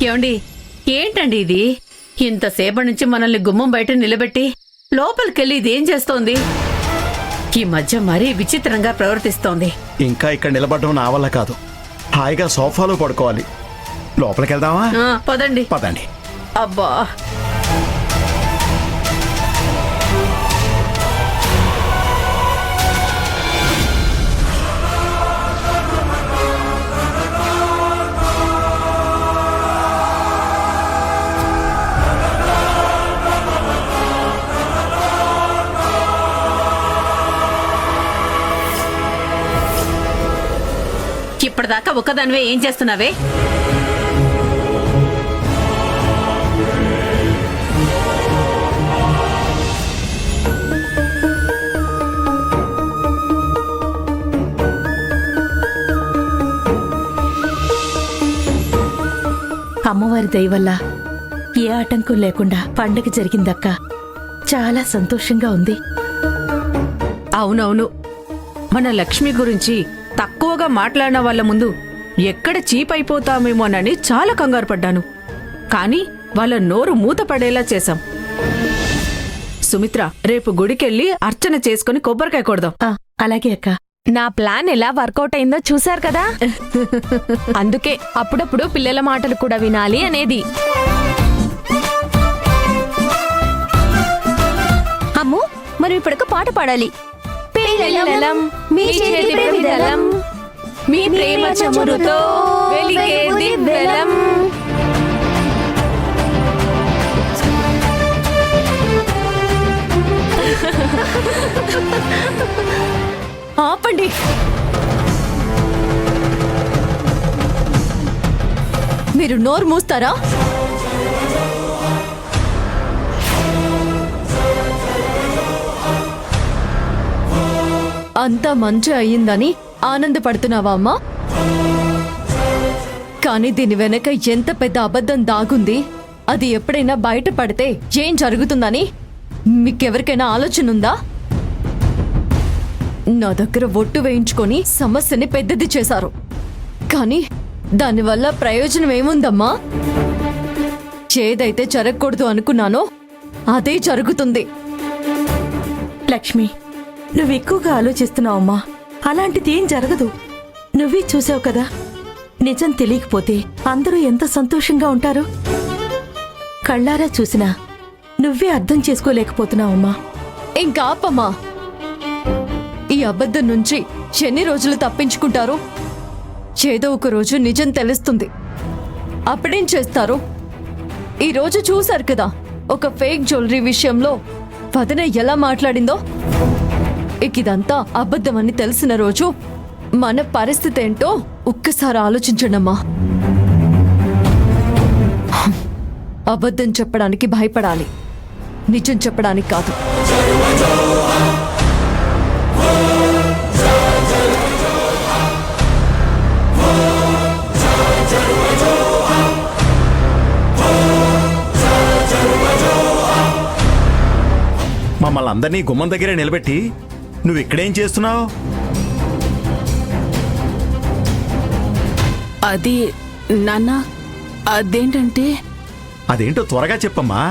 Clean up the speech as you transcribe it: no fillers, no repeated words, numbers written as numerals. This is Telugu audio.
ఏమండి, ఏంటండి ఇది? ఇంతసేపటి నుంచి మనల్ని గుమ్మం బయట నిలబెట్టి లోపలికెళ్ళి ఇదేం చేస్తోంది? ఈ మధ్య మరీ విచిత్రంగా ప్రవర్తిస్తోంది. ఇంకా ఇక్కడ నిలబడడం నా వల్ల కాదు. హాయిగా సోఫాలో పడుకోవాలి. లోపలికి వెళ్దామా? పదండి పదండి. అబ్బా, ఇప్పటిదాకా ఒక్కదానివే ఏం చేస్తున్నావే? అమ్మవారి దయ వల్ల ఏ ఆటంకం లేకుండా పండగ జరిగిందక్క. చాలా సంతోషంగా ఉంది. అవునవును, మన లక్ష్మి గురించి తక్కువగా మాట్లాడిన వాళ్ళ ముందు ఎక్కడ చీప్ అయిపోతామేమోనని చాలా కంగారు పడ్డాను. కానీ వాళ్ళ నోరు మూత పడేలా చేశాం. సుమిత్ర, రేపు గుడికెళ్ళి అర్చన చేసుకుని కొబ్బరికాయ కొడదాం. అలాగే అక్క. నా ప్లాన్ ఎలా వర్కౌట్ అయిందో చూశారు కదా. అందుకే అప్పుడప్పుడు పిల్లల మాటలు కూడా వినాలి అనేది. అమ్ము, మనం ఇప్పుడొక పాట పాడాలి. పిల్లలం మీ చేతి ప్రమిదలం, మీ ప్రేమ చమురుతో వెలిగే దివ్వెలం. ఆపండి. మీరు నోరు మూస్తారా? అంతా మంచి అయ్యిందని ఆనందపడుతున్నావా అమ్మా? కానీ దీని వెనక ఎంత పెద్ద అబద్ధం దాగుంది, అది ఎప్పుడైనా బయటపడితే ఏం జరుగుతుందని మీకెవరికైనా ఆలోచన ఉందా? నా దగ్గర ఒట్టు వేయించుకొని సమస్యని పెద్దది చేశారు. కానీ దానివల్ల ప్రయోజనం ఏముందమ్మా? ఏదైతే జరగకూడదు అనుకున్నానో అదే జరుగుతుంది. లక్ష్మి, నువ్వు ఎక్కువగా ఆలోచిస్తున్నావమ్మా. అలాంటిది ఏం జరగదు. నువ్వే చూసావు కదా. నిజం తెలియకపోతే అందరూ ఎంత సంతోషంగా ఉంటారు. కళ్ళారా చూసినా నువ్వే అర్థం చేసుకోలేకపోతున్నావమ్మా. ఇంకా ఆపమ్మా. ఈ అబద్ధం నుంచి ఎన్ని రోజులు తప్పించుకుంటారు? ఏదో ఒక రోజు నిజం తెలుస్తుంది. అప్పుడేం చేస్తారు? ఈ రోజు చూశారు కదా, ఒక ఫేక్ జ్యువెలరీ విషయంలో వదిన ఎలా మాట్లాడిందో. ఇదంతా అబద్ధమని తెలిసిన రోజు మన పరిస్థితి ఏంటో ఒక్కసారి ఆలోచించండమ్మా. అబద్ధం చెప్పడానికి భయపడాలి, నిజం చెప్పడానికి కాదు. మమ్మల్ని అందరినీ గుమ్మం దగ్గరే నిలబెట్టి నువ్వు ఇక్కడేం చేస్తున్నావు? అది నాన్న, అదేంటంటే... అదేంటో త్వరగా చెప్పమ్మా.